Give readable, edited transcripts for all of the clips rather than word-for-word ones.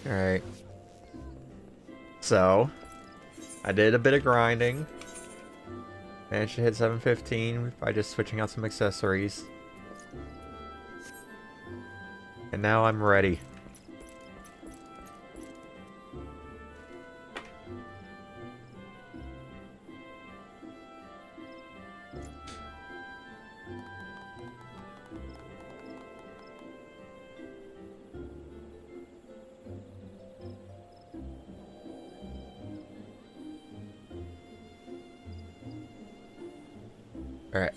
Alright. So, I did a bit of grinding. Managed to hit 715 by just switching out some accessories. And now I'm ready. Alright.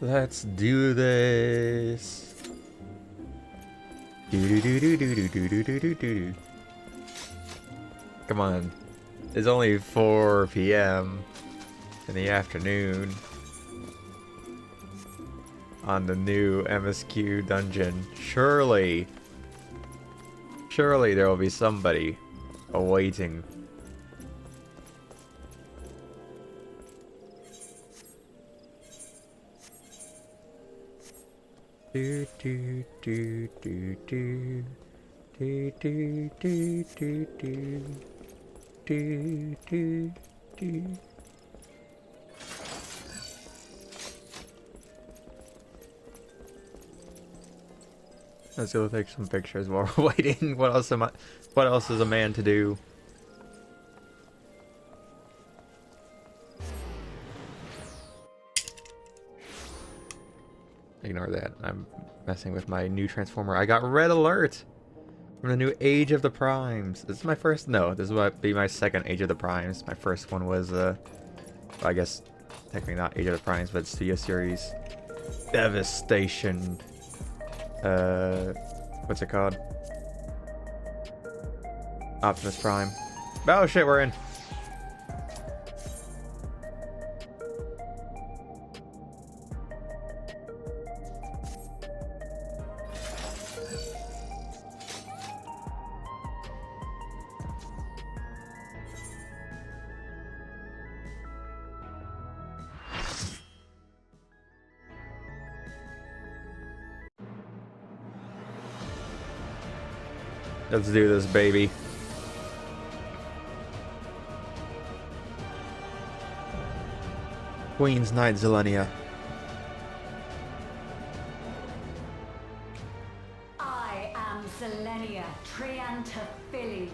Let's do this. Come on. It's only 4 p.m. in the afternoon on the new MSQ dungeon. Surely there will be somebody awaiting. Do do do do do do do do do do do do. Let's go take some pictures while we're waiting. What else is a man to do? Ignore that. I'm messing with my new transformer. I got red alert from the new Age of the Primes. This is my first. No, this will be my second Age of the Primes. My first one was well, I guess technically not Age of the Primes, but Studio Series Devastation. What's it called? Optimus Prime. Oh shit, we're in. Let's do this, baby. Queen's Knight Zelenia. I am Zelenia Trianta Philly,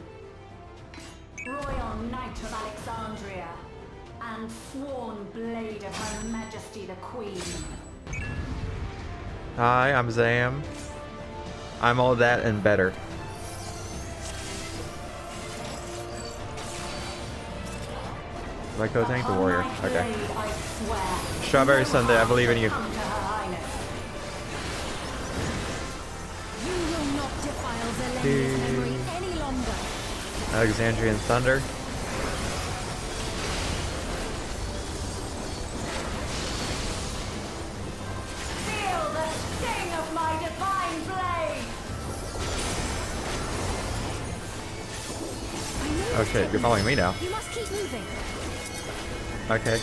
Royal Knight of Alexandria, and sworn blade of Her Majesty the Queen. Hi, I'm Zam. I'm all that and better. Lyco Tank the Warrior. Okay. Strawberry Sunday, I believe in you. You will not defile Zelenia's memory any longer. Alexandrian Thunder. Feel the sting of my divine blade. Oh shit, you're following me now. You must keep moving. Okay.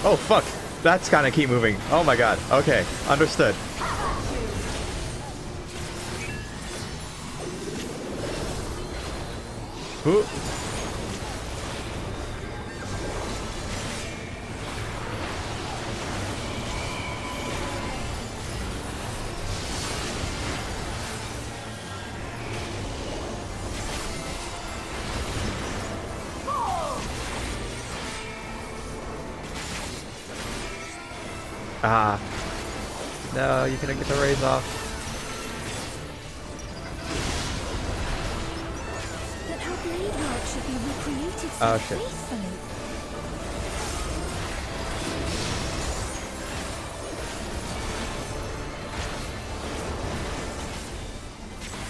Oh fuck! That's gotta keep moving. Oh my god. Okay, understood. Ooh. Ah. No, you couldn't get the raise off. But her blade work should be recreated so Oh shit. faithfully.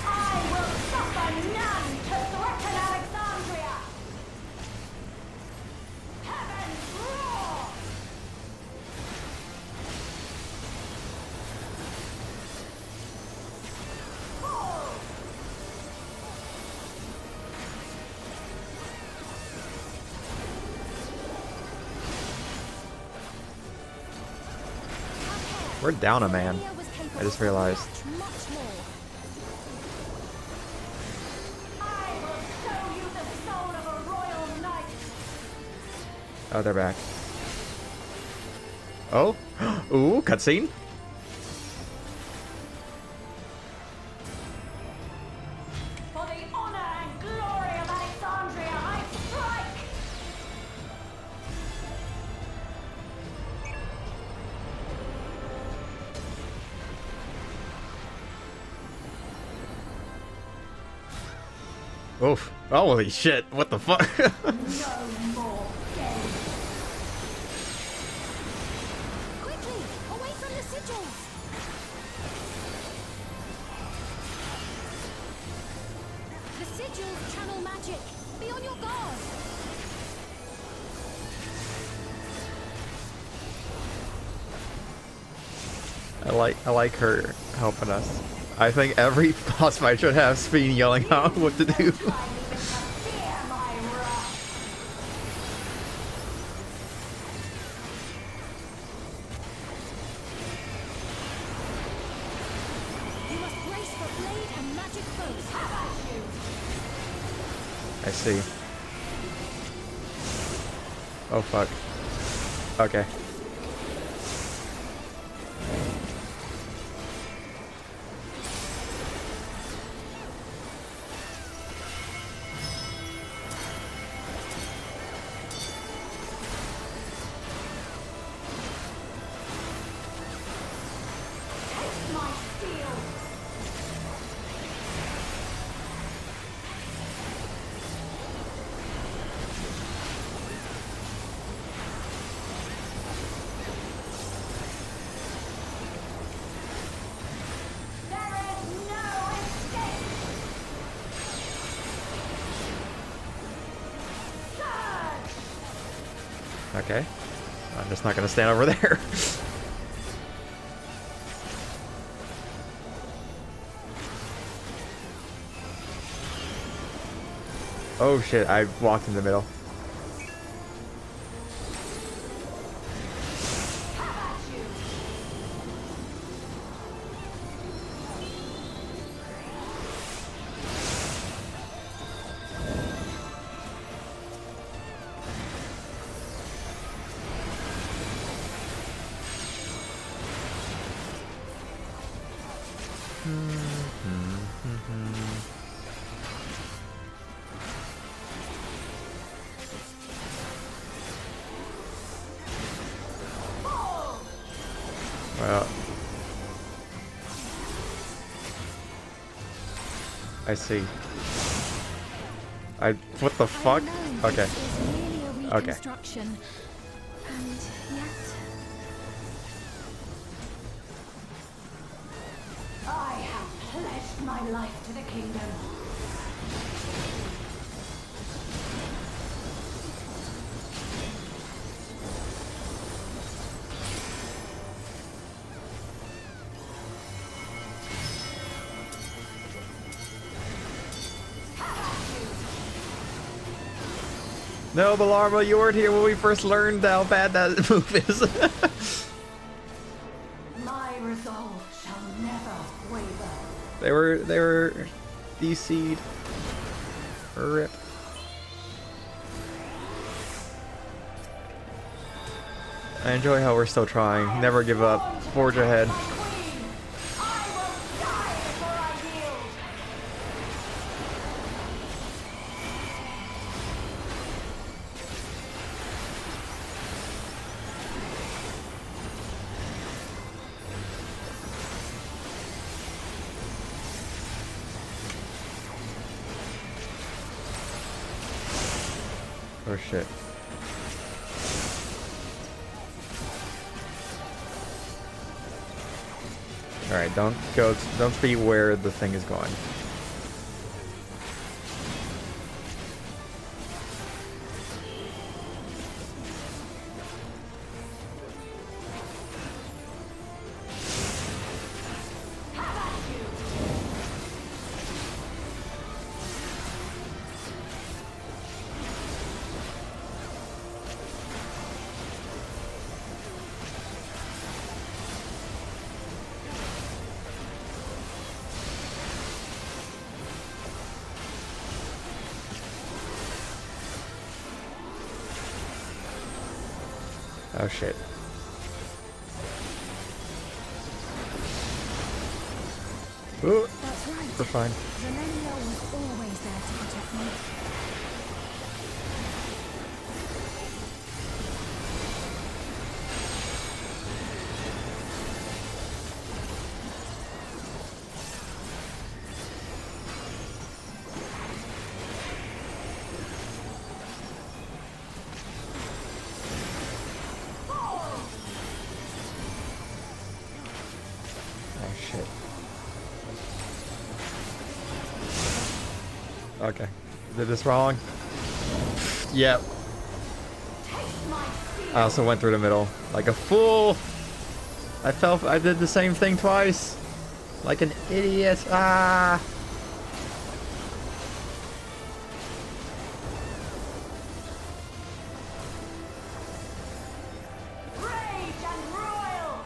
I will suffer none to threaten Alexandria. Heaven's roar! We're down a man. Aurelia was capable I just realized. of much more. I will show you the soul of a royal knight. Oh, they're back. Oh, ooh, cutscene. For the honor and glory of Alexandria, I strike! Oof. Holy shit. What the fuck? No more games. Quickly, away from the sigils. The sigils channel magic. Be on your guard. I like her helping us. I think every boss fight should have Sphene yelling out what to do. Try even to fear my wrath. You must brace for blade and magic foes. Have at you. I see. Oh fuck. Okay. Taste my steel. There is no escape. Surge! Okay. I'm just not gonna stand over there. Oh shit, I walked in the middle. Have at you. Well, I see. What the fuck? Okay. This is merely a Okay. reconstruction. And yet, I have pledged my life to the kingdom. No, Bellarma, you weren't here when we first learned how bad that move is. My resolve shall never waver. They were DC'd. Rip. I enjoy how we're still trying. Never give up. Forge ahead. Queen, I will die before I yield. Oh shit. Alright, don't be where the thing is going. Oh shit. Ooh, That's right. we're fine. Zelenia was always there to protect me. Oh shit. Okay. Did this wrong? Yep. I also went through the middle. Like a fool! I did the same thing twice! Like an idiot! Ah! Rage and royal!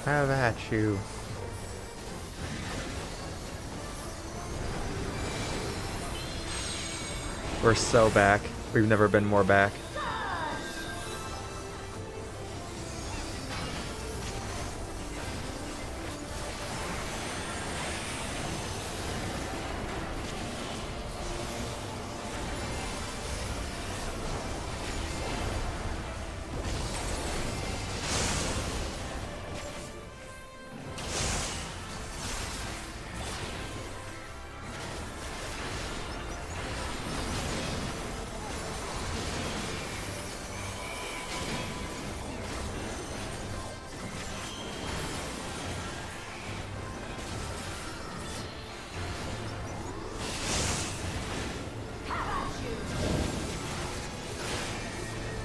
Have at you. We're so back. We've never been more back.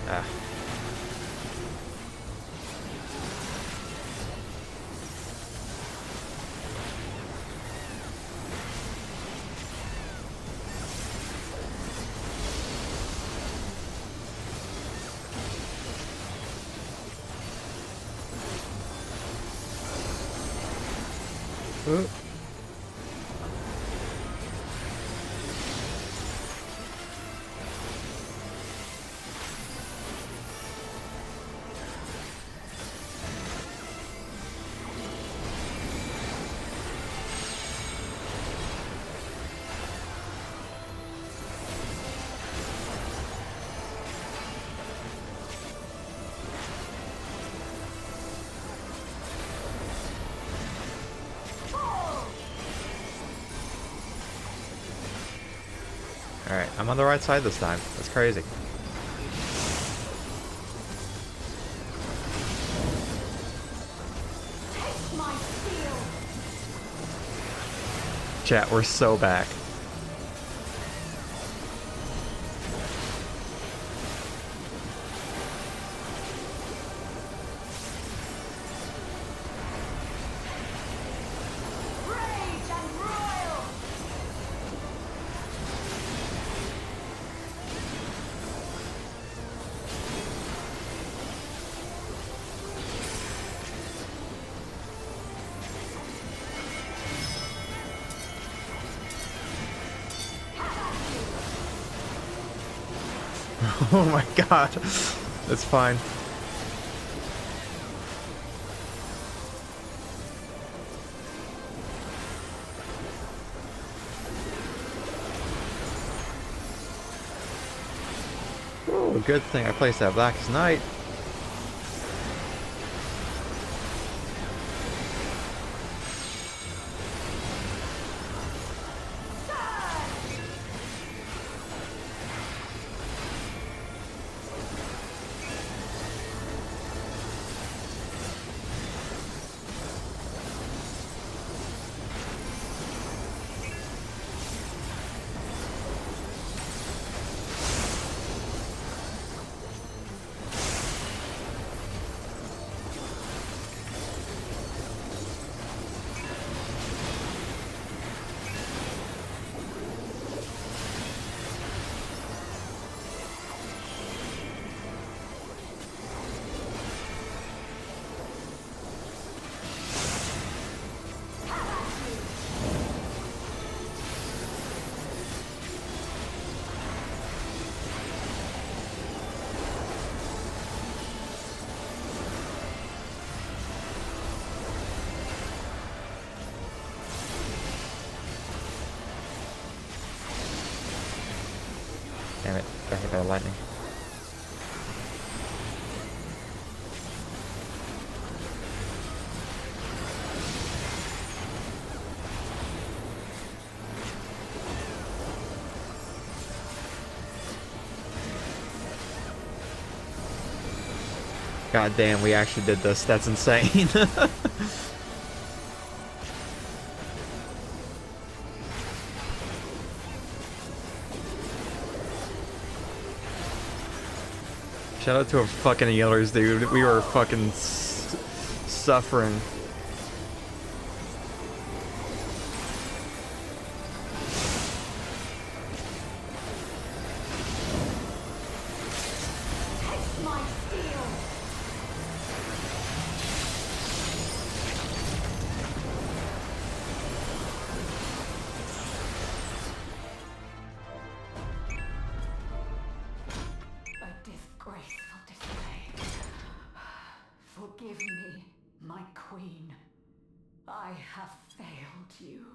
Ah. Ooh. Alright, I'm on the right side this time. That's crazy. Taste my steel! Chat, we're so back. Rage and royal! Oh my god. That's fine. Ooh, good thing I placed that Blackest Knight. Damn it, got hit by the lightning. God damn, we actually did this. That's insane. Shout out to our fucking healers, dude. We were fucking suffering. Taste my steel. A disgraceful display. Forgive me, my queen. I have failed you.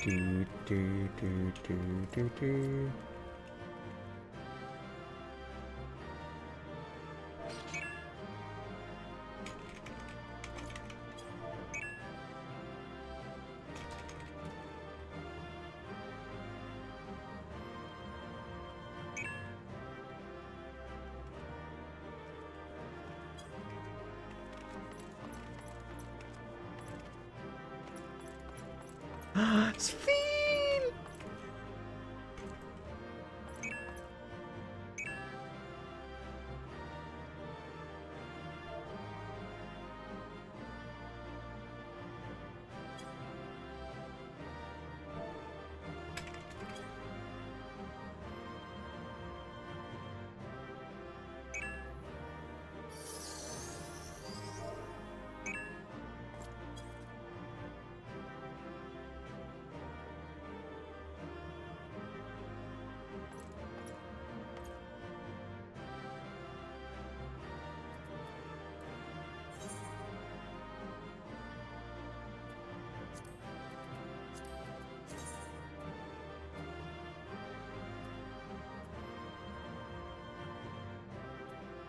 Do, do, do, do, do, do. Sphene!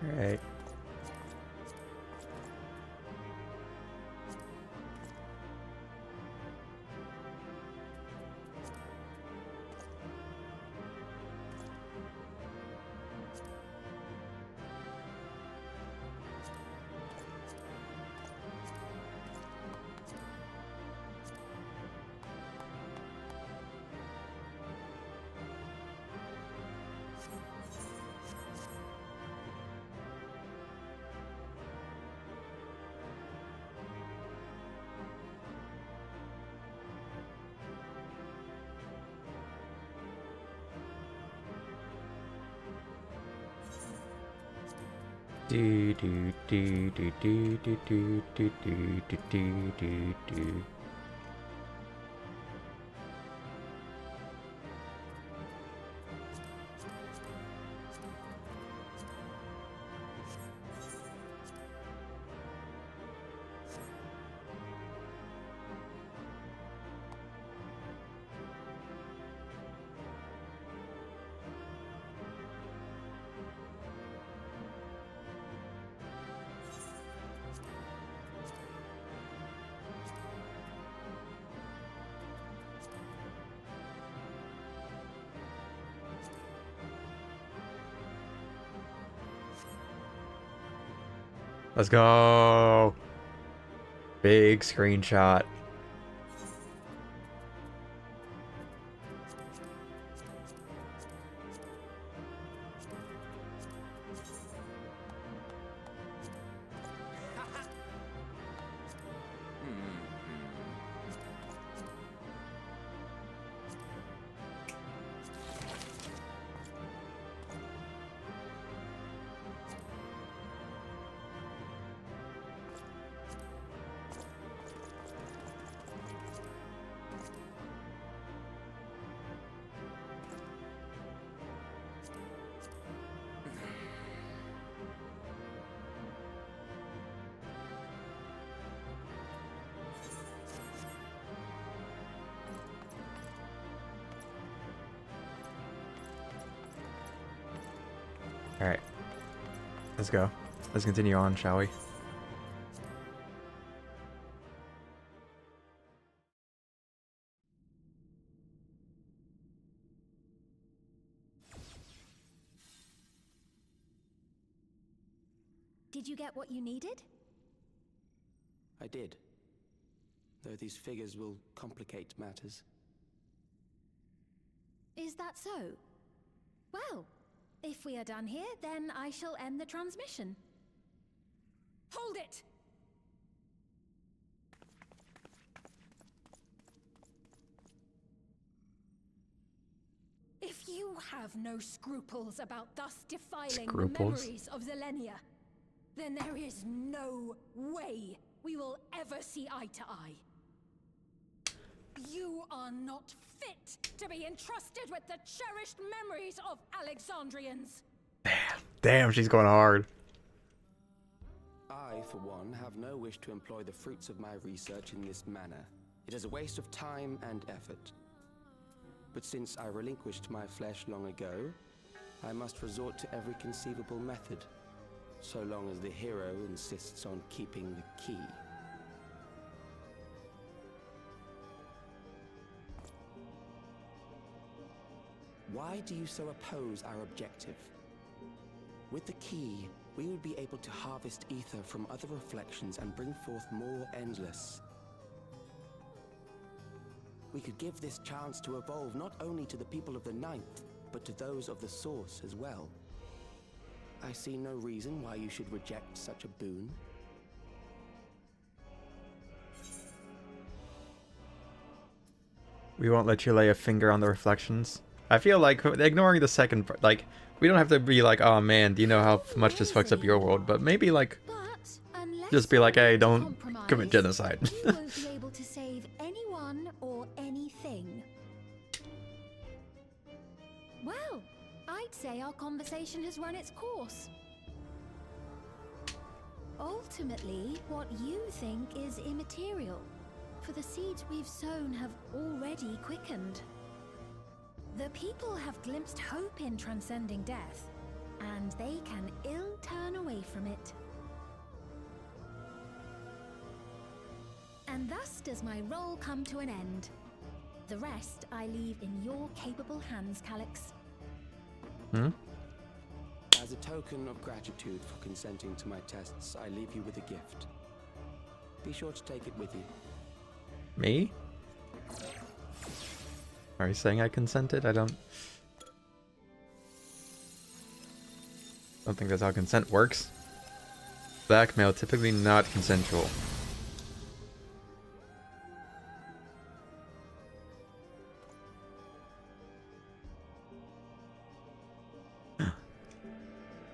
Alright. Do do do do do do do do do do do do do. Let's go. Big screenshot. Alright. Let's go. Let's continue on, shall we? Did you get what you needed? I did. Though these figures will complicate matters. Is that so? Well, if we are done here, then I shall end the transmission. Hold it! If you have no scruples about thus defiling the memories of Zelenia, then there is no way we will ever see eye to eye. You are not fit to be entrusted with the cherished memories of Alexandrians. Damn, she's going hard. I, for one, have no wish to employ the fruits of my research in this manner. It is a waste of time and effort. But since I relinquished my flesh long ago, I must resort to every conceivable method, so long as the hero insists on keeping the key. Why do you so oppose our objective? With the key, we would be able to harvest ether from other reflections and bring forth more endless. We could give this chance to evolve not only to the people of the Ninth, but to those of the Source as well. I see no reason why you should reject such a boon. We won't let you lay a finger on the reflections. I feel like ignoring the second part, like, we don't have to be like, oh man, do you know how much this fucks up your world? But maybe like, just be like, hey, don't commit genocide. You won't be able to save anyone or anything. Well, I'd say our conversation has run its course. Ultimately, what you think is immaterial, for the seeds we've sown have already quickened. The people have glimpsed hope in transcending death, and they can ill turn away from it. And thus does my role come to an end. The rest I leave in your capable hands, Calyx. As a token of gratitude for consenting to my tests, I leave you with a gift. Be sure to take it with you. Me? Are you saying I consented? I don't think that's how consent works. Blackmail, typically not consensual.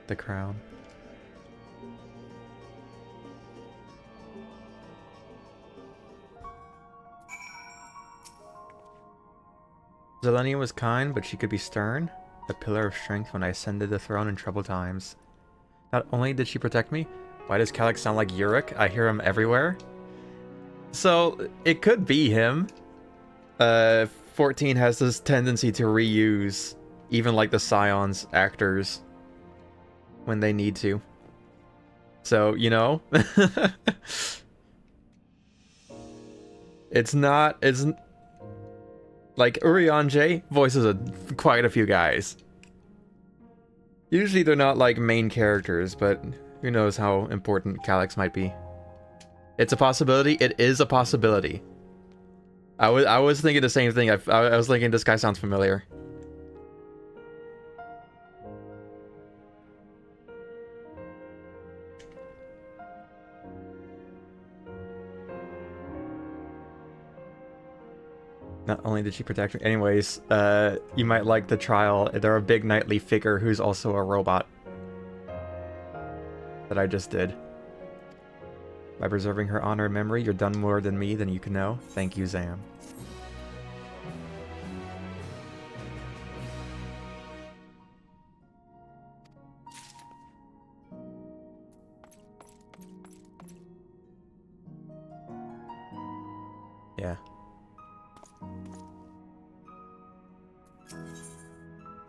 The crown. Zelenia was kind, but she could be stern. A pillar of strength when I ascended the throne in troubled times. Not only did she protect me, why does Calyx sound like Yurik? I hear him everywhere. So, it could be him. 14 has this tendency to reuse even like the Scions actors when they need to. So, you know. it's like Urianger voices quite a few guys. Usually they're not like main characters, but who knows how important Calyx might be. It's a possibility. It is a possibility. I was thinking the same thing. I was thinking this guy sounds familiar. Not only did she protect me. Anyways, you might like the trial. They're a big knightly figure who's also a robot. That I just did. By preserving her honor and memory, you're done more than me than you can know. Thank you, Zam. Yeah.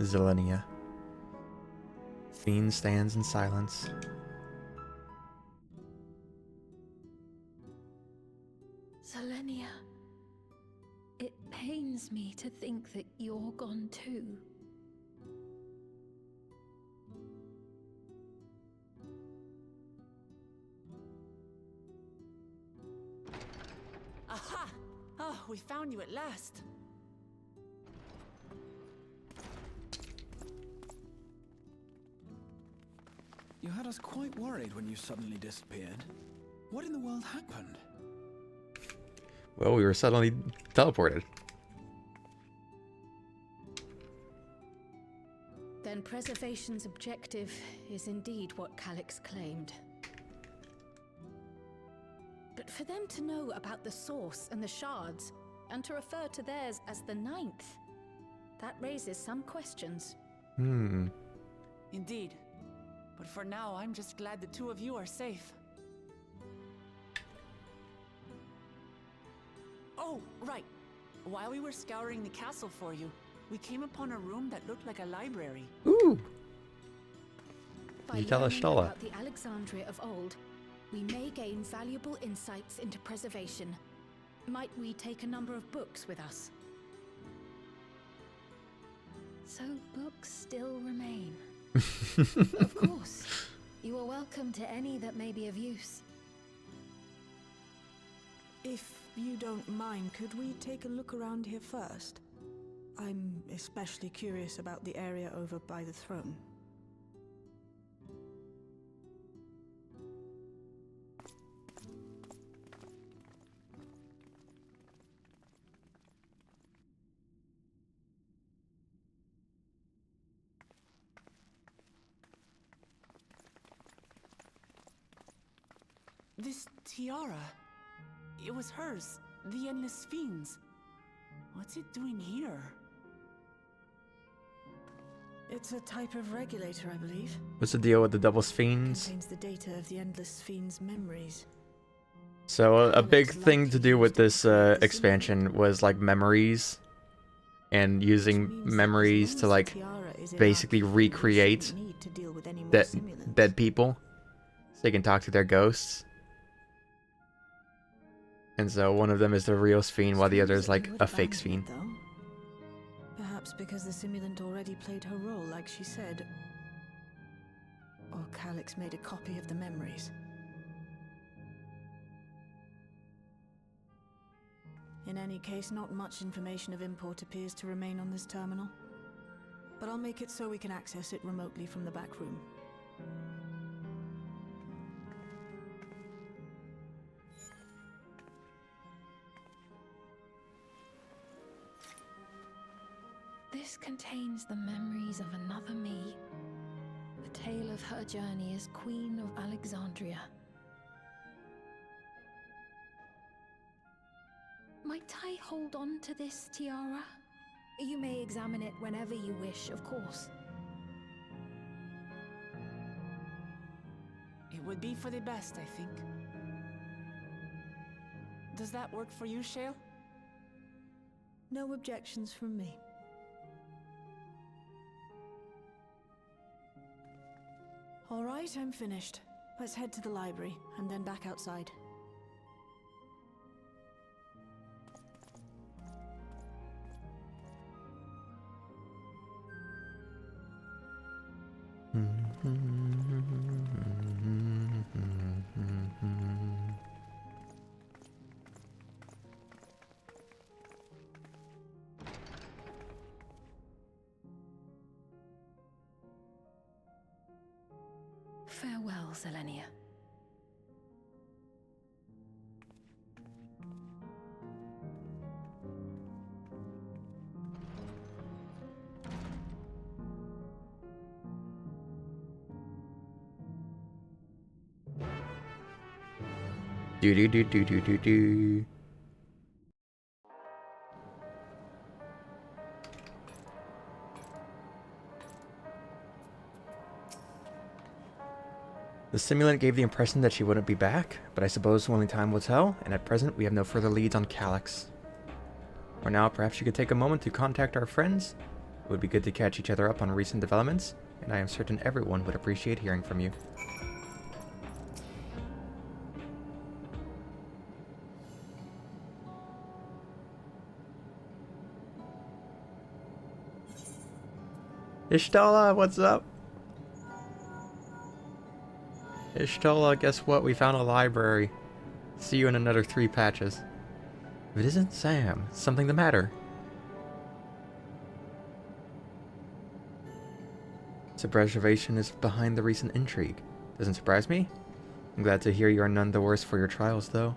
Zelenia. fiend stands in silence. Selenia, it pains me to think that you're gone too. Aha! Oh, we found you at last. You had us quite worried when you suddenly disappeared. What in the world happened? Well, we were suddenly teleported. Then preservation's objective is indeed what Calyx claimed. But for them to know about the source and the shards, and to refer to theirs as the ninth, that raises some questions. Indeed. But for now, I'm just glad the two of you are safe. Oh, right. While we were scouring the castle for you, we came upon a room that looked like a library. Ooh! By You tell us, learning Stola. about the Alexandria of old, we may gain valuable insights into preservation. Might we take a number of books with us? So books still remain. Of course. You are welcome to any that may be of use. If you don't mind, could we take a look around here first? I'm especially curious about the area over by the throne. This tiara, it was hers, the Endless Fiend's. What's it doing here? It's a type of regulator, I believe. What's the deal with the double fiends? Contains the data of the Endless Fiend's memories. So a big thing to do with this expansion was like memories, and using memories to like basically recreate dead people, so they can talk to their ghosts. And so one of them is the real fiend, while the other is like a fake fiend. Perhaps because the simulant already played her role, like she said. Or Calyx made a copy of the memories. In any case, not much information of import appears to remain on this terminal. But I'll make it so we can access it remotely from the back room. This contains the memories of another me. The tale of her journey as Queen of Alexandria. Might I hold on to this tiara? You may examine it whenever you wish, of course. It would be for the best, I think. Does that work for you, Shale? No objections from me. All right, I'm finished. Let's head to the library, and then back outside. Farewell, Selenia. Do do do do do do do. The simulant gave the impression that she wouldn't be back, but I suppose only time will tell, and at present we have no further leads on Calyx. For now, perhaps you could take a moment to contact our friends. It would be good to catch each other up on recent developments, and I am certain everyone would appreciate hearing from you. Ishtola, what's up? Ishtola, guess what? We found a library. See you in another 3 patches. If it isn't Sam, something the matter. Subreservation is behind the recent intrigue. Doesn't surprise me. I'm glad to hear you are none the worse for your trials, though.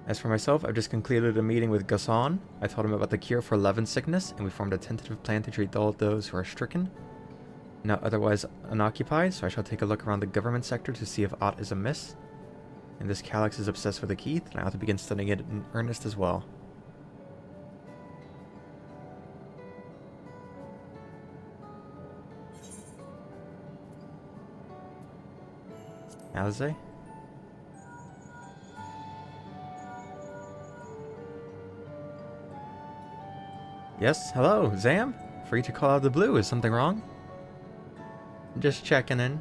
As for myself, I've just concluded a meeting with Gasson. I told him about the cure for love and sickness, and we formed a tentative plan to treat all those who are stricken, not otherwise unoccupied, so I shall take a look around the government sector to see if aught is amiss. And this Calyx is obsessed with the Keith, and I ought to begin studying it in earnest as well. Alize? Yes, hello, Zam? Free to call out the blue, is something wrong? Just checking in.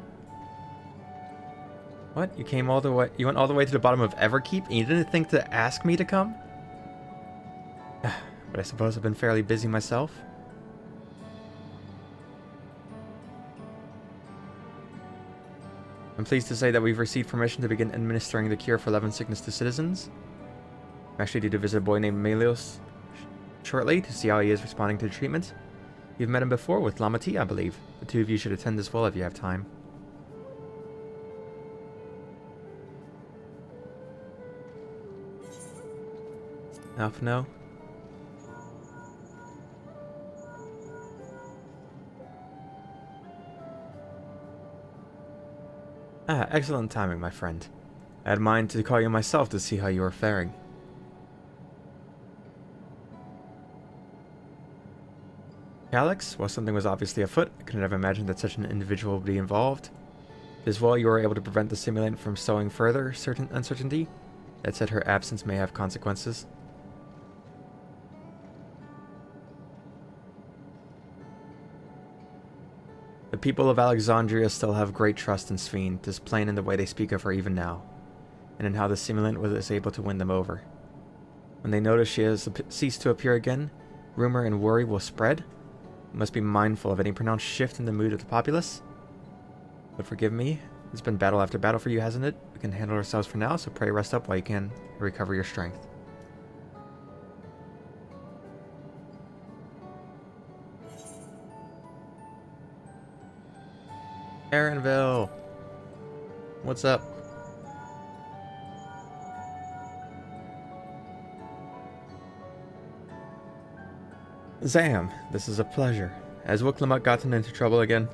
What? You came all the way? You went all the way to the bottom of Everkeep, and you didn't think to ask me to come? But I suppose I've been fairly busy myself. I'm pleased to say that we've received permission to begin administering the cure for love and sickness to citizens. I'm actually due to visit a boy named Melios shortly to see how he is responding to the treatment. You've met him before with Lamati, I believe. The two of you should attend as well if you have time. Alphino? Ah, excellent timing, my friend. I had mind to call you myself to see how you are faring. Calyx? Well, something was obviously afoot. I couldn't have imagined that such an individual would be involved. As well, you were able to prevent the simulant from sowing further certain uncertainty. That said, her absence may have consequences. The people of Alexandria still have great trust in Sphene, 'tis plain in the way they speak of her even now, and in how the simulant was able to win them over. When they notice she has ceased to appear again, rumor and worry will spread. We must be mindful of any pronounced shift in the mood of the populace. But forgive me, it's been battle after battle for you, hasn't it? We can handle ourselves for now, so pray rest up while you can and recover your strength. Aaronville! What's up? Zam, this is a pleasure. Has Wicklamutt gotten into trouble again?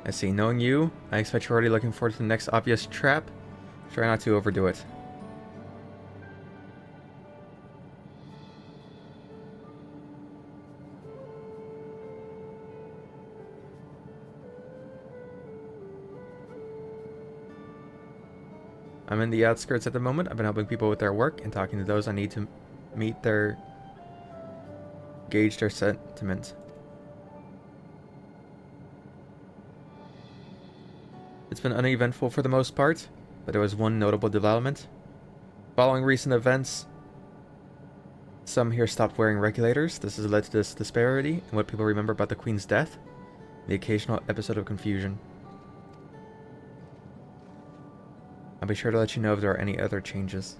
I see. Knowing you, I expect you're already looking forward to the next obvious trap. Try not to overdo it. I'm in the outskirts at the moment. I've been helping people with their work and talking to those I need to gauge their sentiment. It's been uneventful for the most part, but there was one notable development. Following recent events, some here stopped wearing regulators. This has led to this disparity in what people remember about the Queen's death, the occasional episode of confusion. I'll be sure to let you know if there are any other changes.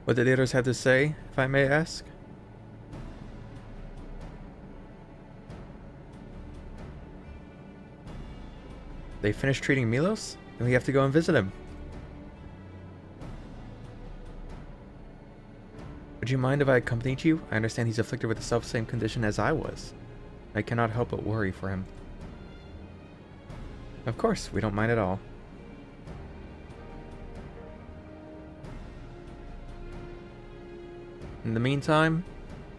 What did the others have to say, if I may ask? They finished treating Milos? Then we have to go and visit him. Would you mind if I accompanied you? I understand he's afflicted with the self-same condition as I was. I cannot help but worry for him. Of course, we don't mind at all. In the meantime,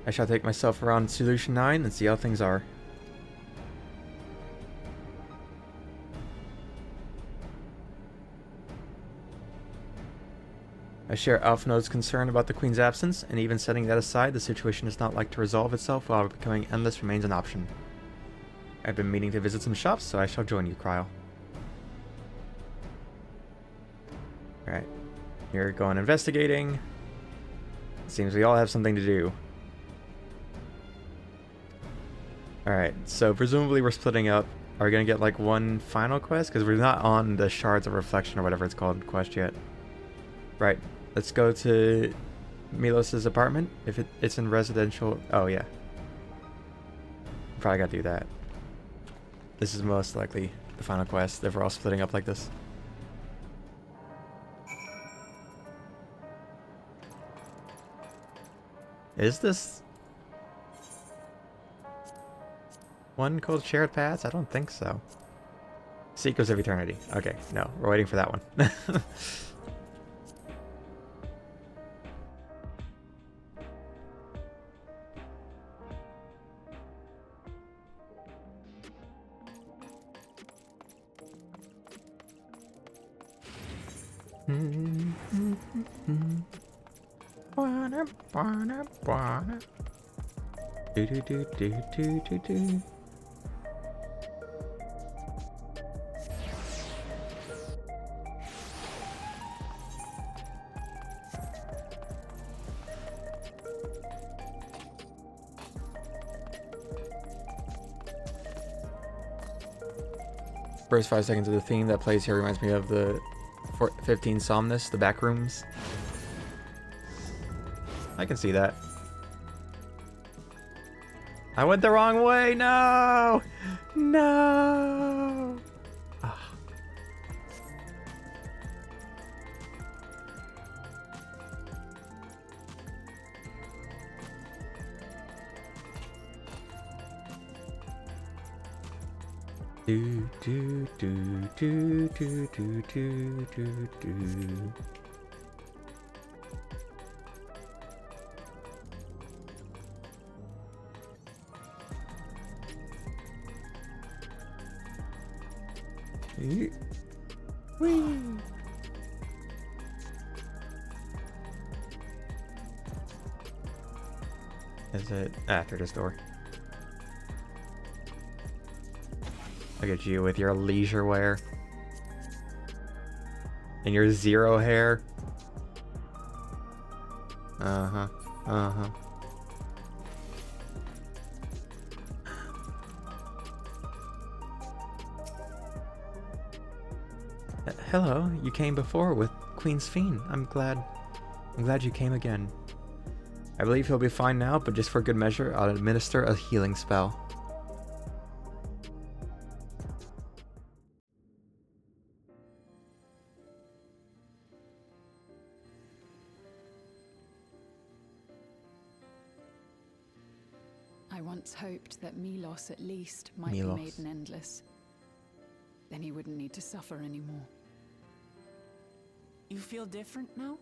I shall take myself around Solution 9 and see how things are. I share Alphinaud's concern about the Queen's absence, and even setting that aside, the situation is not like to resolve itself while becoming endless remains an option. I've been meaning to visit some shops, so I shall join you, Krile. Alright. You're going investigating. Seems we all have something to do. Alright, so presumably we're splitting up. Are we gonna get like one final quest? Because we're not on the Shards of Reflection or whatever it's called quest yet. Right, let's go to Milos' apartment. If it's in residential... Oh, yeah. Probably gotta do that. This is most likely the final quest if we're all splitting up like this. Is this one called Shared Paths? I don't think so. Secrets of Eternity. Okay, no, we're waiting for that one. Do do do do do do do. First 5 seconds of the theme that plays here reminds me of the 15 Somnus, the back rooms. I can see that. I went the wrong way. No! No! Ah. Do do do do do do do do do. Whee! Is it after this door? Look at you with your leisure wear and your zero hair. Uh-huh. Uh-huh. Hello, you came before with Queen's Fiend. I'm glad you came again. I believe he'll be fine now, but just for good measure, I'll administer a healing spell. I once hoped that Milos at least might be made an endless. Then he wouldn't need to suffer anymore. You feel different now?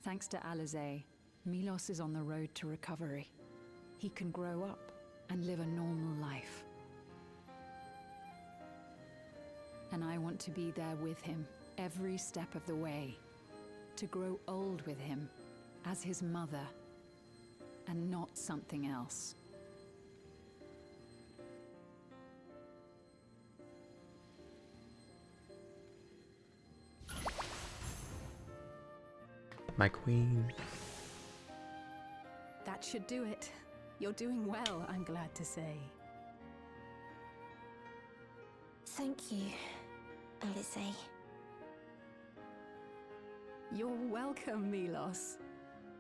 Thanks to Alizé, Milos is on the road to recovery. He can grow up and live a normal life. And I want to be there with him every step of the way. To grow old with him as his mother and not something else. My queen. That should do it. You're doing well, I'm glad to say. Thank you, Alizé. You're welcome, Milos.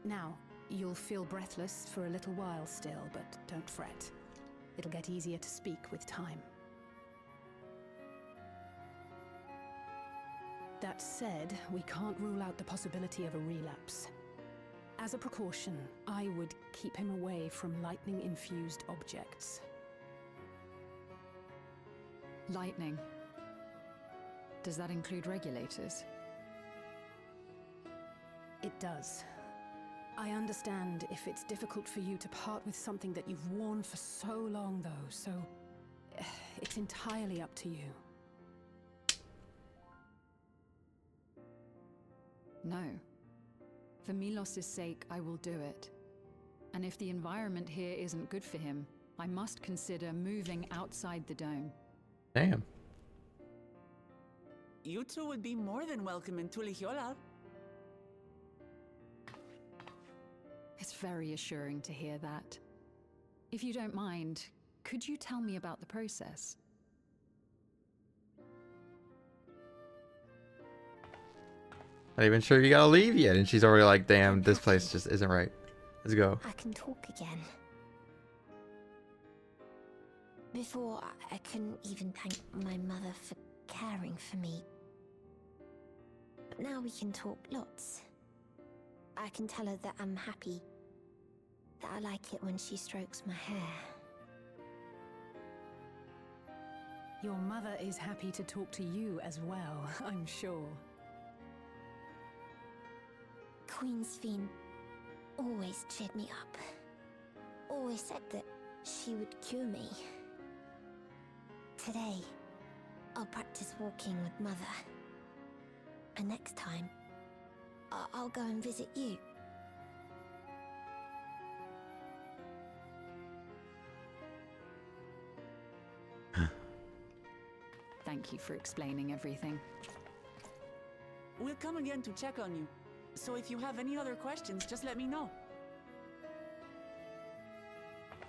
Now, you'll feel breathless for a little while still, but don't fret. It'll get easier to speak with time. That said, we can't rule out the possibility of a relapse. As a precaution, I would keep him away from lightning-infused objects. Lightning. Does that include regulators? It does. I understand if it's difficult for you to part with something that you've worn for so long, though, so it's entirely up to you. No. For Milos' sake, I will do it. And if the environment here isn't good for him, I must consider moving outside the dome. Damn. You two would be more than welcome in Tulihyolal. It's very assuring to hear that. If you don't mind, could you tell me about the process? Not even sure if you gotta leave yet, and she's already like, damn, this place just isn't right. Let's go. I can talk again. Before, I couldn't even thank my mother for caring for me. But now we can talk lots. I can tell her that I'm happy. That I like it when she strokes my hair. Your mother is happy to talk to you as well, I'm sure. Queen Sphene always cheered me up. Always said that she would cure me. Today, I'll practice walking with Mother. And next time, I'll go and visit you. Thank you for explaining everything. We'll come again to check on you. So if you have any other questions, just let me know.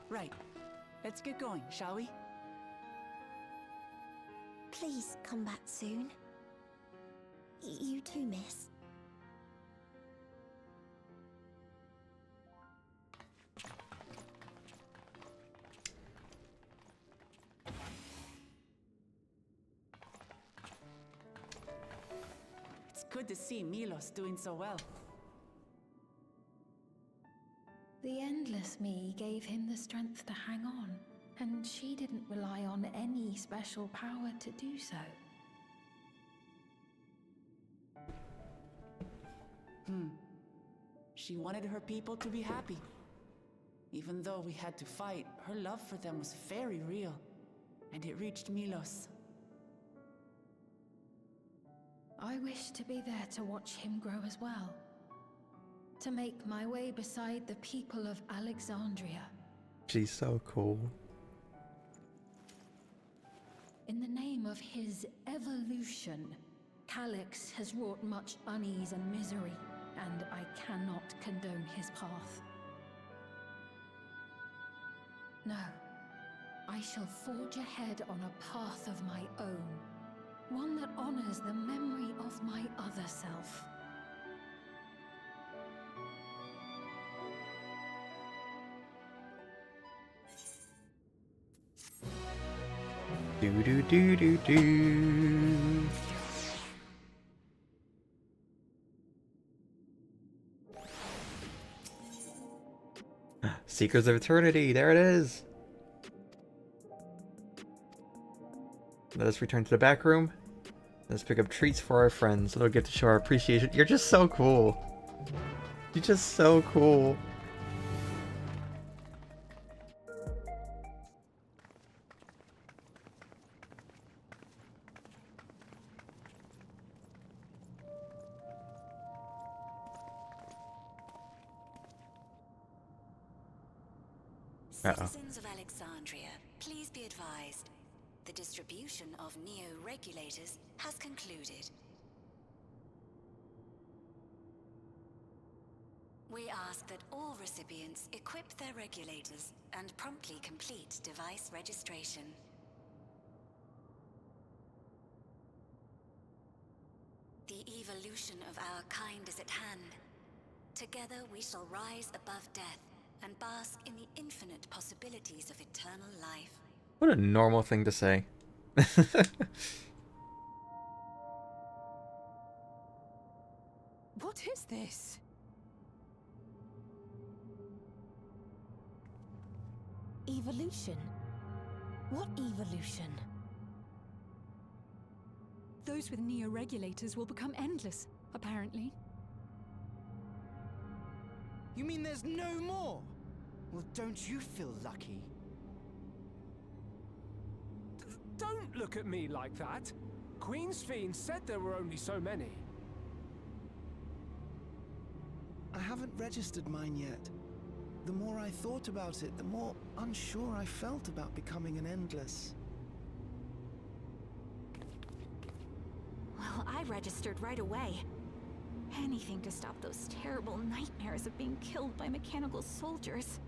Right. Let's get going, shall we? Please come back soon. You too, miss. It's good to see Milos doing so well. The Endless Me gave him the strength to hang on, and she didn't rely on any special power to do so. She wanted her people to be happy. Even though we had to fight, her love for them was very real, and it reached Milos. I wish to be there to watch him grow as well. To make my way beside the people of Alexandria. She's so cool. In the name of his evolution, Calix has wrought much unease and misery, and I cannot condone his path. No, I shall forge ahead on a path of my own, one that honors the memory of my other self. Do do do do do. Seekers of Eternity, there it is. Let us return to the back room. Let's pick up treats for our friends. A little gift to show our appreciation. You're just so cool. You're just so cool. Citizens of Alexandria, please be advised. The distribution of neo-regulators has concluded. We ask that all recipients equip their regulators and promptly complete device registration. The evolution of our kind is at hand. Together we shall rise above death and bask in the infinite possibilities of eternal life. What a normal thing to say. What is this? Evolution? What evolution? Those with neo-regulators will become endless, apparently. You mean there's no more? Well, don't you feel lucky? Don't look at me like that. Queen's Fiend said there were only so many. I haven't registered mine yet. The more I thought about it, the more unsure I felt about becoming an Endless. Well, I registered right away. Anything to stop those terrible nightmares of being killed by mechanical soldiers.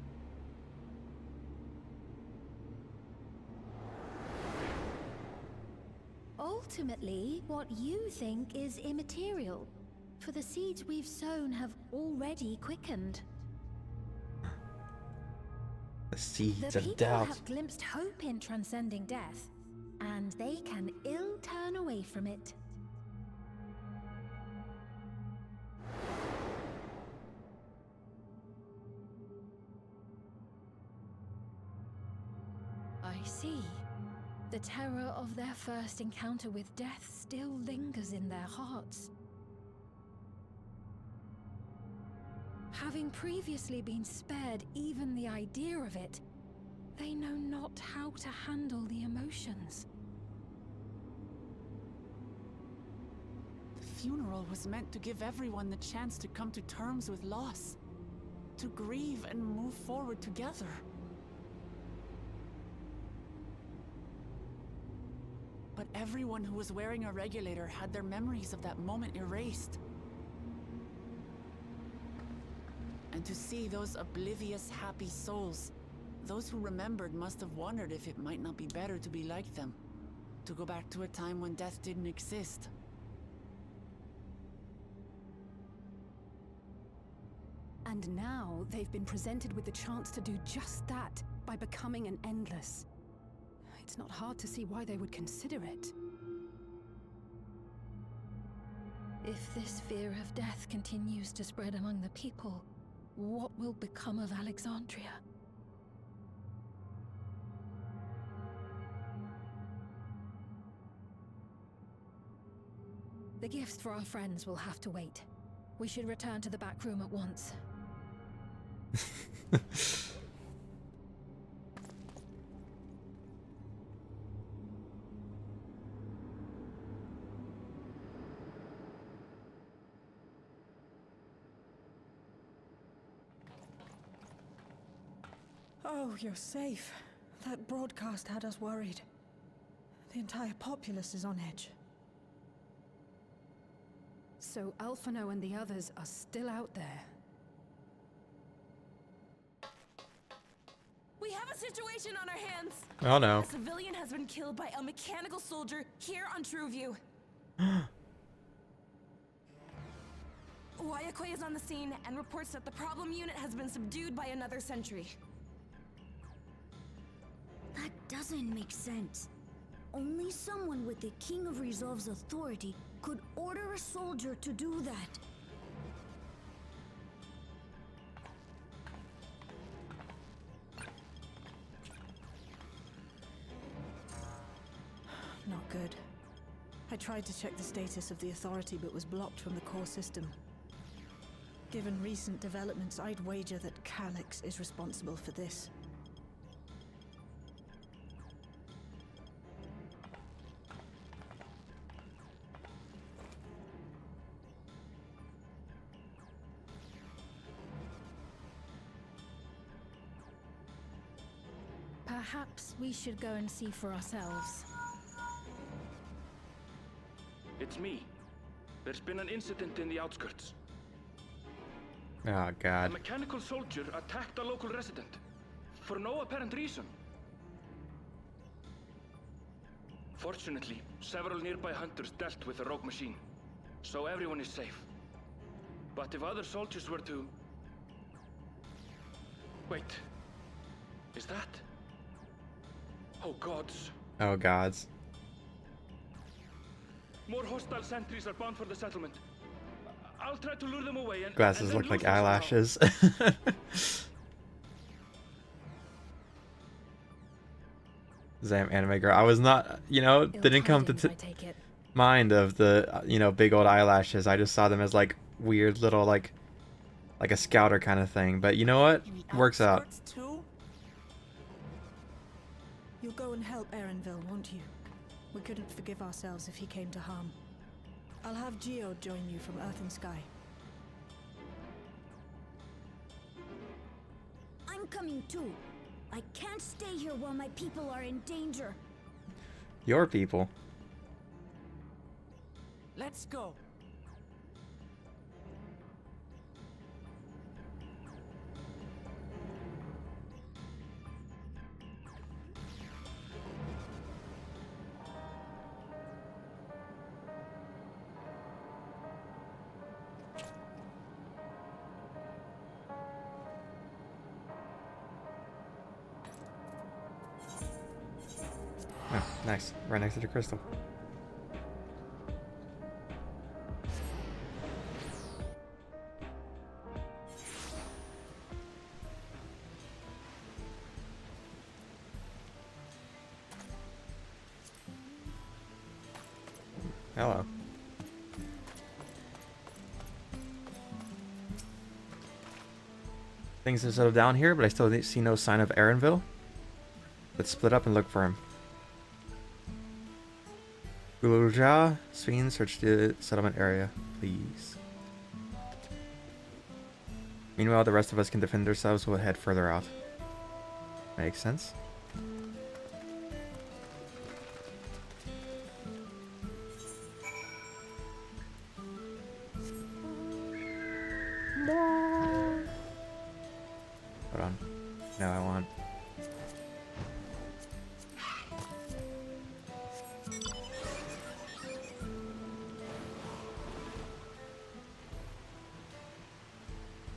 Ultimately, what you think is immaterial, for the seeds we've sown have already quickened. The seeds The of people doubt. have glimpsed hope in transcending death, and they can ill turn away from it. I see. The terror of their first encounter with death still lingers in their hearts. Having previously been spared even the idea of it, they know not how to handle the emotions. The funeral was meant to give everyone the chance to come to terms with loss, to grieve and move forward together. But everyone who was wearing a regulator had their memories of that moment erased. And to see those oblivious, happy souls, those who remembered must have wondered if it might not be better to be like them, to go back to a time when death didn't exist. And now they've been presented with the chance to do just that by becoming an Endless. It's not hard to see why they would consider it. If this fear of death continues to spread among the people, what will become of Alexandria? The gifts for our friends will have to wait. We should return to the back room at once. Oh, you're safe. That broadcast had us worried. The entire populace is on edge. So Alphinaud and the others are still out there. We have a situation on our hands. Oh no. A civilian has been killed by a mechanical soldier here on Trueview. Wayakwe is on the scene and reports that the problem unit has been subdued by another sentry. That doesn't make sense. Only someone with the King of Resolve's authority could order a soldier to do that. Not good. I tried to check the status of the authority but was blocked from the core system. Given recent developments, I'd wager that Calyx is responsible for this. Perhaps we should go and see for ourselves. It's me. There's been an incident in the outskirts. Oh A god. mechanical soldier attacked a local resident. For no apparent reason. Fortunately, several nearby hunters dealt with the rogue machine. So everyone is safe. But if other soldiers were to... Wait. Is that? Oh gods. Oh gods. More hostile sentries are bound for the settlement. I'll try to lure them away and Glasses and look then like lose them somehow. eyelashes. Zam anime girl. I was not, you know, didn't come to mind of the, you know, big old eyelashes. I just saw them as like weird little like a scouter kind of thing. But you know what? Works out. Too? You'll go and help Erenville, won't you? We couldn't forgive ourselves if he came to harm. I'll have Geo join you from Earth and Sky. I'm coming too. I can't stay here while my people are in danger. Your people. Let's go. Oh, nice. Right next to the crystal. Hello. Things have settled down here, but I still see no sign of Erenville. Let's split up and look for him. Guluja, Sphene, search the settlement area, please. Meanwhile, the rest of us can defend ourselves. We'll head further out. Makes sense. Hold on. No, I want.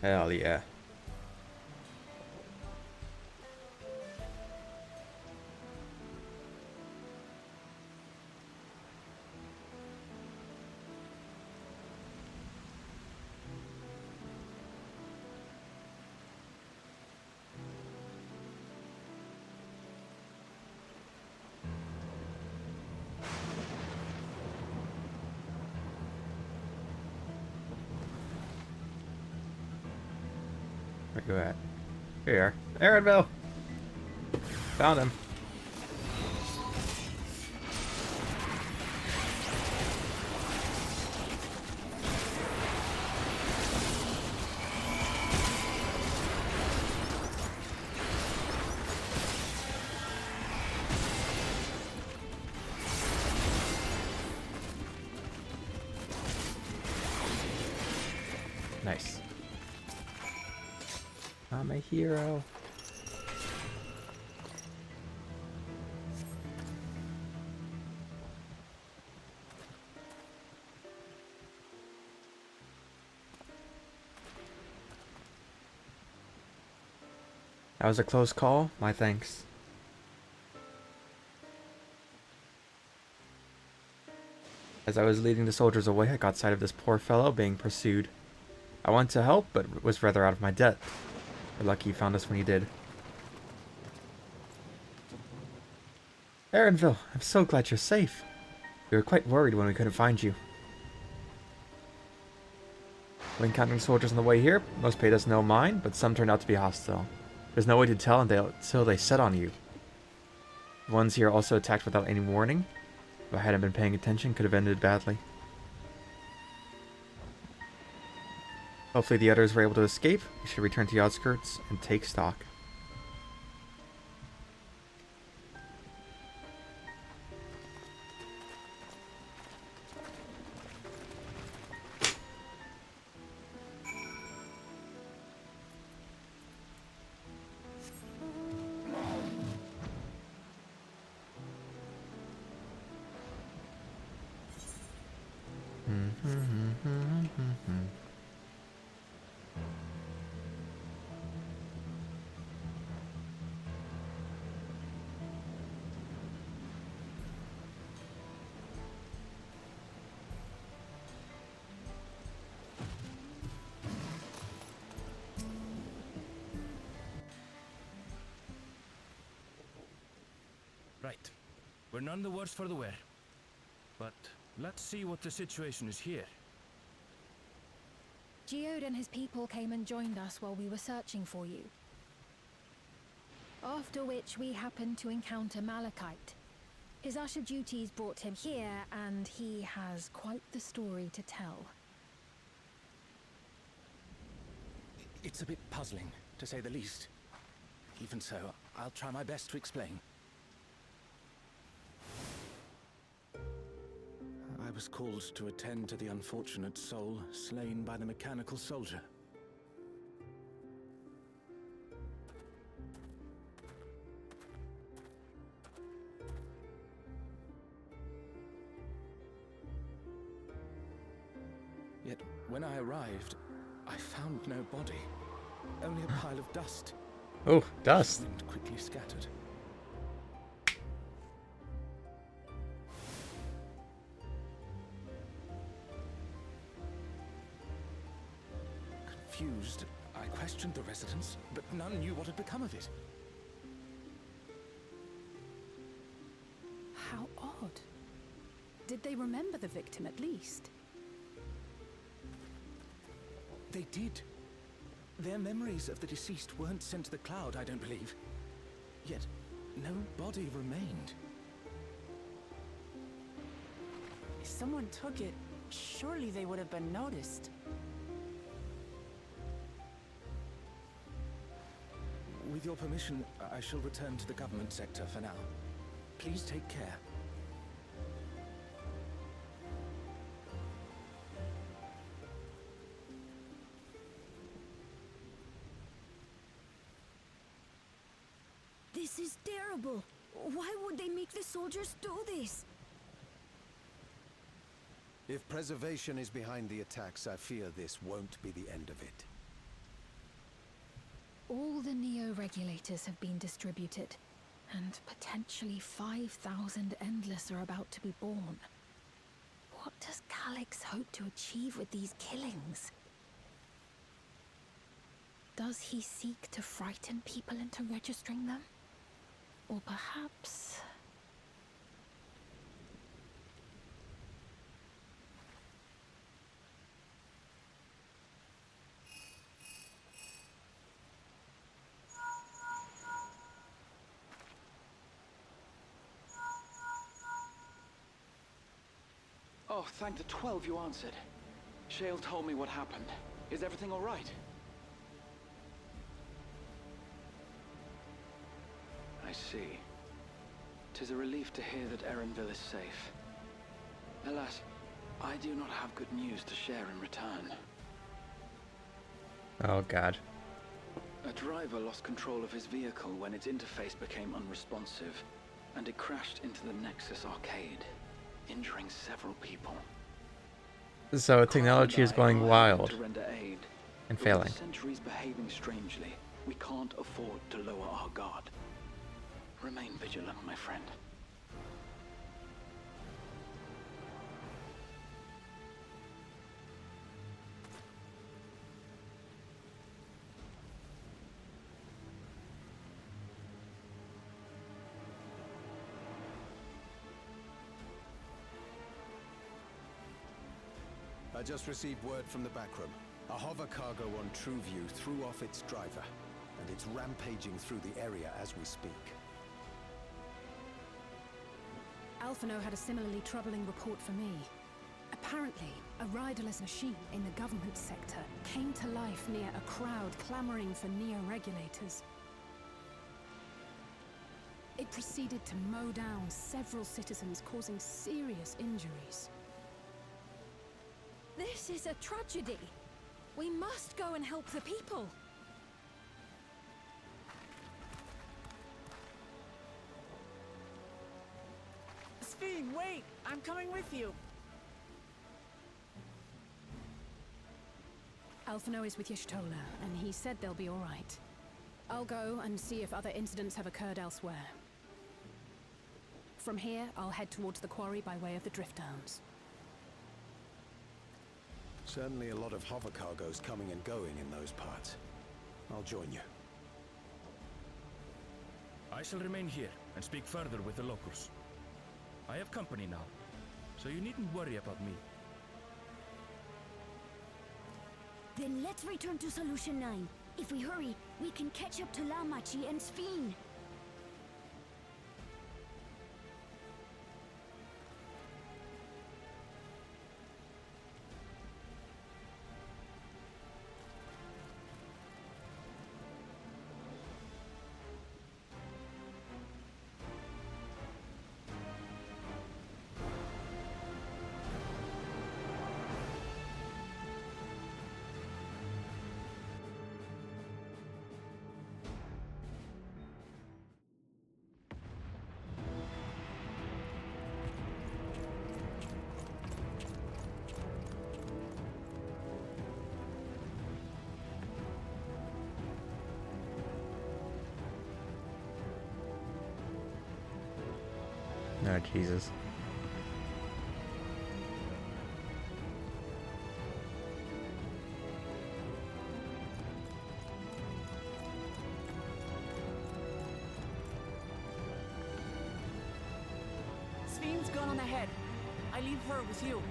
Hell yeah. Where you at? Here you are. Erenville! Found him. Nice. I'm a hero. That was a close call. My thanks. As I was leading the soldiers away, I caught sight of this poor fellow being pursued. I wanted to help, but was rather out of my depth. We're lucky he found us when he did. Erenville, I'm so glad you're safe. We were quite worried when we couldn't find you. When encountering soldiers on the way here, most paid us no mind, but some turned out to be hostile. There's no way to tell until they set on you. The ones here also attacked without any warning. If I hadn't been paying attention, could have ended badly. Hopefully the others were able to escape. We should return to the outskirts and take stock. We're none the worse for the wear. But let's see what the situation is here. Geode and his people came and joined us while we were searching for you. After which we happened to encounter Malachite. His usher duties brought him here, and he has quite the story to tell. It's a bit puzzling, to say the least. Even so, I'll try my best to explain. I was called to attend to the unfortunate soul slain by the mechanical soldier. Yet, when I arrived, I found no body. Only a pile of dust. Oh, dust. And quickly scattered. Confused, I questioned the residents, but none knew what had become of it. How odd. Did they remember the victim at least? They did. Their memories of the deceased weren't sent to the cloud, I don't believe. Yet, no body remained. If someone took it, surely they would have been noticed. With your permission, I shall return to the government sector for now. Please take care. This is terrible. Why would they make the soldiers do this? If preservation is behind the attacks, I fear this won't be the end of it. All the Neo-regulators have been distributed, and potentially 5,000 Endless are about to be born. What does Calyx hope to achieve with these killings? Does he seek to frighten people into registering them? Or perhaps... Oh, thank the 12 you answered. Shale told me what happened. Is everything all right? I see. 'Tis a relief to hear that Erenville is safe. Alas, I do not have good news to share in return. Oh god. A driver lost control of his vehicle when its interface became unresponsive, and it crashed into the Nexus arcade, injuring several people. So technology is going wild to render aid, and but failing. with centuries behaving strangely, we can't afford to lower our guard. Remain vigilant, my friend. I just received word from the backroom. A hover cargo on TrueView threw off its driver, and it's rampaging through the area as we speak. Alphino had a similarly troubling report for me. Apparently, a riderless machine in the government sector came to life near a crowd clamoring for Neo-regulators. It proceeded to mow down several citizens, causing serious injuries. This is a tragedy. We must go and help the people. Sphene, wait! I'm coming with you! Alphino is with Y'shtola, and he said they'll be all right. I'll go and see if other incidents have occurred elsewhere. From here, I'll head towards the quarry by way of the Drift Downs. Certainly a lot of hover cargoes coming and going in those parts. I'll join you. I shall remain here and speak further with the locals. I have company now, so you needn't worry about me. Then let's return to Solution 9. If we hurry, we can catch up to Lamachi and Sphene. Oh, Jesus. Sphene's gone on ahead. I leave her with you.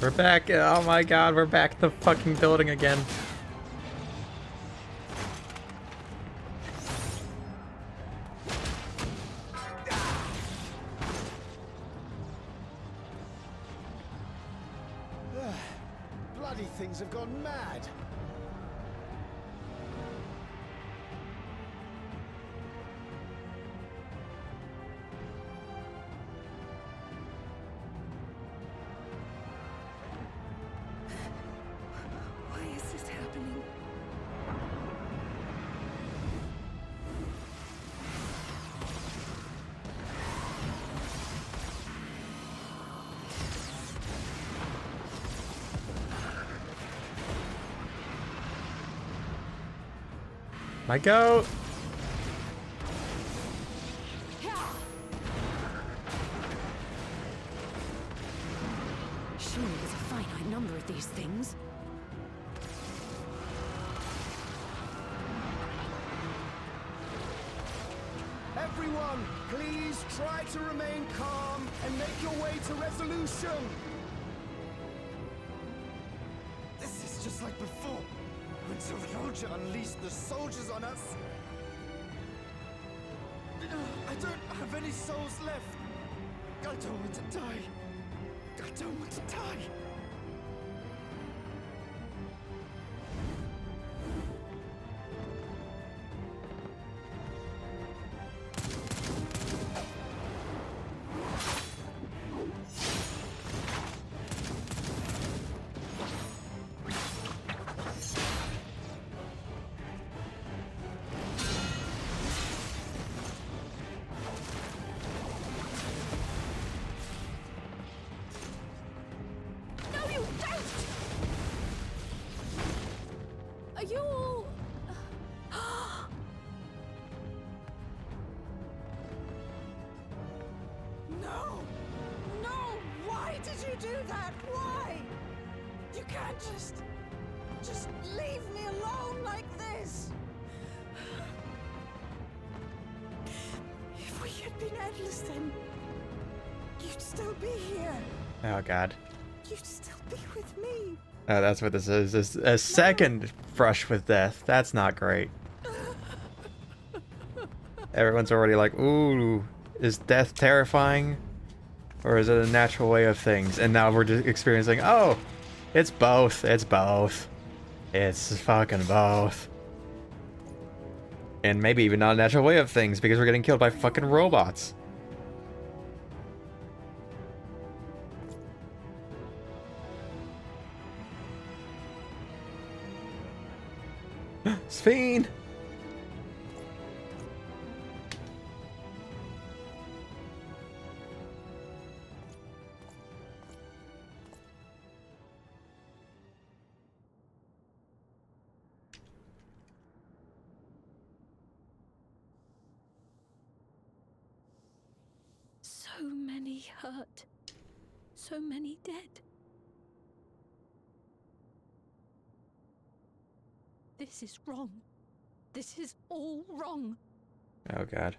We're back. Oh my god, we're back in the fucking building again. Bloody things have gone mad. Why is this happening? My goat! Surely there's a finite number of these things. Everyone, please try to remain calm and make your way to resolution. This is just like before, when Zeryoja unleashed the soldiers on us. I don't have any souls left. I don't want to die. I don't want to die. No, you don't! Are you all... No! No! Why did you do that? Why? You can't just leave me alone like this! If we had been endless then, you'd still be here. Oh god. You'd still be with me. Oh, that's what this is. This is a second brush with death. That's not great. Everyone's already like, ooh, is death terrifying? Or is it a natural way of things? And now we're just experiencing, oh, it's both. It's both. It's fucking both. And maybe even not a natural way of things because we're getting killed by fucking robots. Sphene! many hurt. So many dead. This is wrong. This is all wrong. Oh god.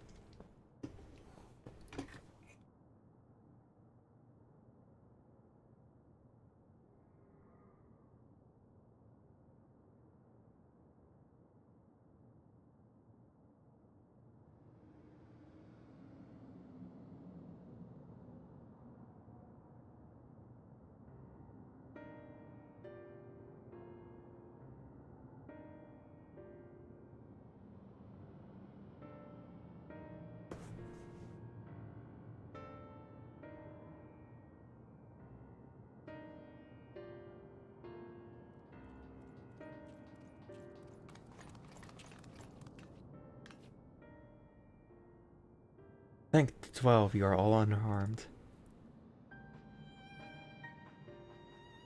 Thank 12, you are all unharmed.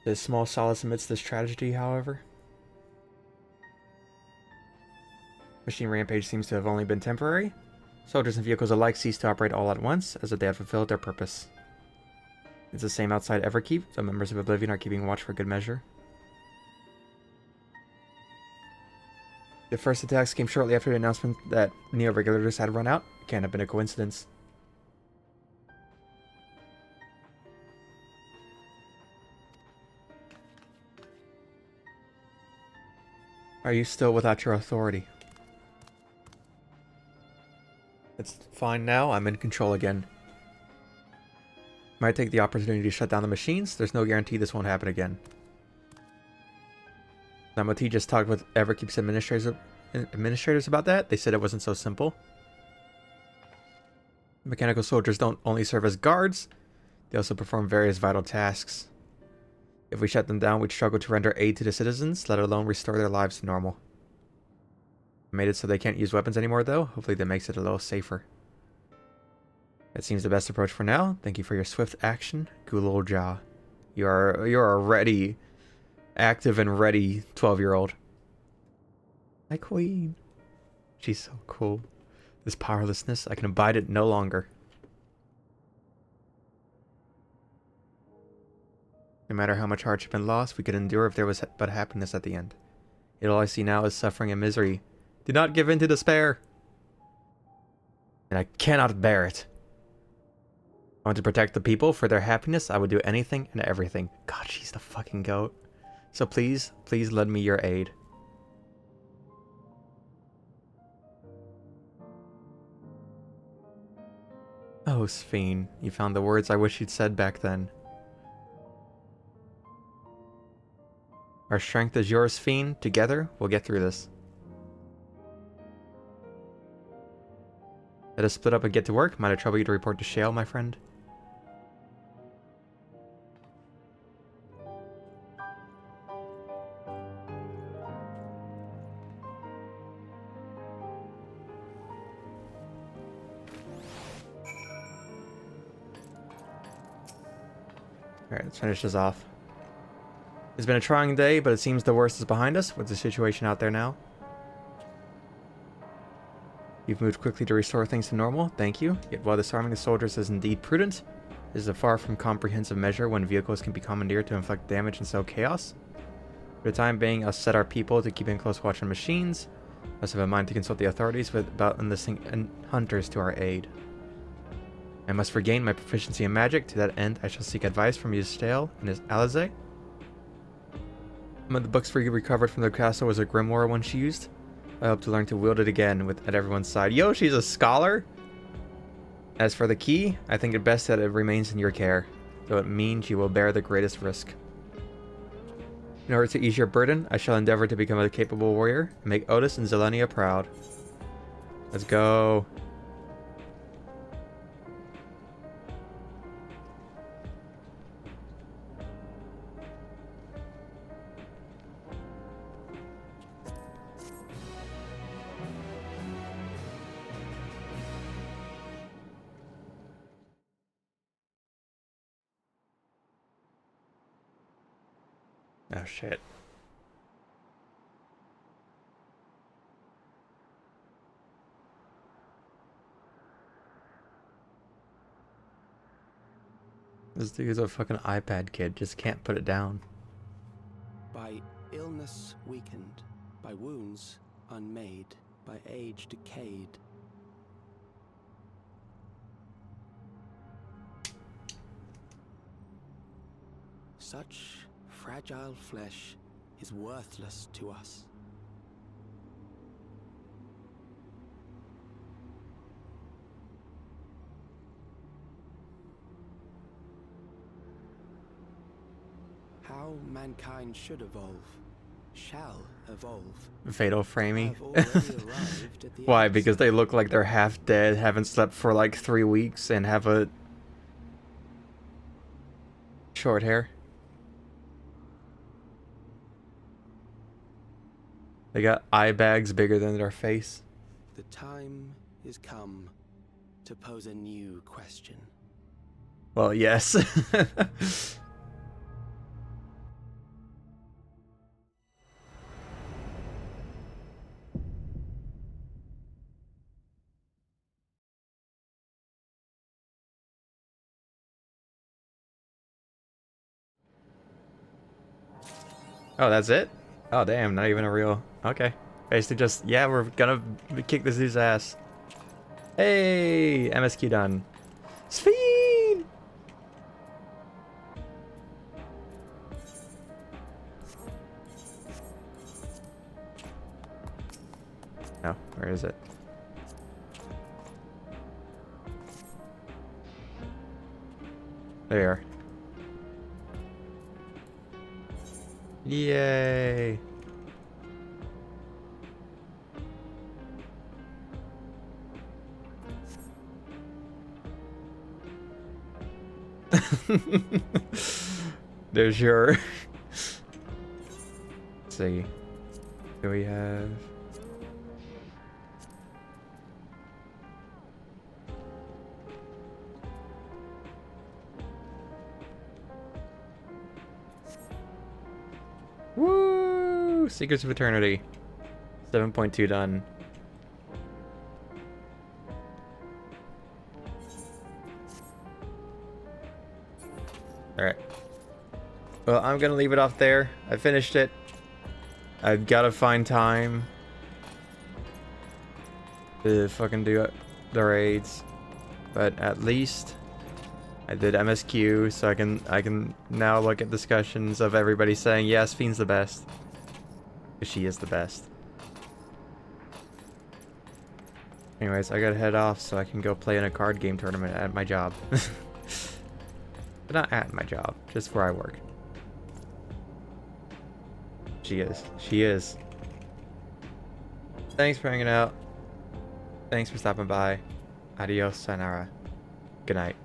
There's small solace amidst this tragedy, however. Machine rampage seems to have only been temporary. Soldiers and vehicles alike cease to operate all at once, as if they had fulfilled their purpose. It's the same outside Everkeep, so members of Oblivion are keeping watch for good measure. The first attacks came shortly after the announcement that Neo-Regulators had run out. It can't have been a coincidence. Are you still without your authority? It's fine now, I'm in control again. Might take the opportunity to shut down the machines, there's no guarantee this won't happen again. Namoti just talked with Everkeep's administrators about that. They said it wasn't so simple. Mechanical soldiers don't only serve as guards, they also perform various vital tasks. If we shut them down, we'd struggle to render aid to the citizens, let alone restore their lives to normal. I made it so they can't use weapons anymore, though. Hopefully that makes it a little safer. That seems the best approach for now. Thank you for your swift action, Gulolja. You're a ready, active and ready 12-year-old. My queen. She's so cool. This powerlessness, I can abide it no longer. No matter how much hardship and loss we could endure if there was but happiness at the end. Yet all I see now is suffering and misery. Do not give in to despair. And I cannot bear it. I want to protect the people. For their happiness, I would do anything and everything. God, she's the fucking goat. So please, please lend me your aid. Oh, Sphene, you found the words I wish you'd said back then. Our strength is yours, Sphene. Together, we'll get through this. Let us split up and get to work. Might I trouble you to report to Shale, my friend? Alright, let's finish this off. It's been a trying day, but it seems the worst is behind us. What's the situation out there now? You've moved quickly to restore things to normal, thank you. Yet while disarming the soldiers is indeed prudent, it is a far from comprehensive measure when vehicles can be commandeered to inflict damage and sow chaos. For the time being, I'll set our people to keep in close watch on machines. I must have a mind to consult the authorities about enlisting hunters to our aid. I must regain my proficiency in magic. To that end, I shall seek advice from Ystale and his Alize. One of the books we recovered from the castle was a grimoire one she used. I hope to learn to wield it again at everyone's side. Yo, she's a scholar? As for the key, I think it best that it remains in your care, though it means you will bear the greatest risk. In order to ease your burden, I shall endeavor to become a capable warrior and make Otis and Zelenia proud. Let's go. Oh shit. This dude's a fucking iPad kid, just can't put it down. By illness weakened, by wounds unmade, by age decayed. Such fragile flesh is worthless to us. How mankind should evolve, shall evolve. Fatal framing. Have already arrived at the Why? end. Because they look like they're half dead, haven't slept for like 3 weeks, and have a short hair. They got eye bags bigger than their face. The time is come to pose a new question. Well, yes. Oh, that's it? Oh, damn, not even a real... Okay. Basically just, yeah, we're gonna kick this dude's ass. Hey! MSQ done. Sphene! No, where is it? There you are. Yay! There's your... Let's see. Do we have... Woo! Secrets of Eternity. 7.2 done. Alright. Well, I'm gonna leave it off there. I finished it. I've gotta find time to fucking do the raids. But at least I did MSQ, so I can now look at discussions of everybody saying, yes, Fiend's the best. She is the best. Anyways, I gotta head off so I can go play in a card game tournament at my job. But not at my job, just where I work. She is. She is. Thanks for hanging out. Thanks for stopping by. Adios, sayonara. Good night.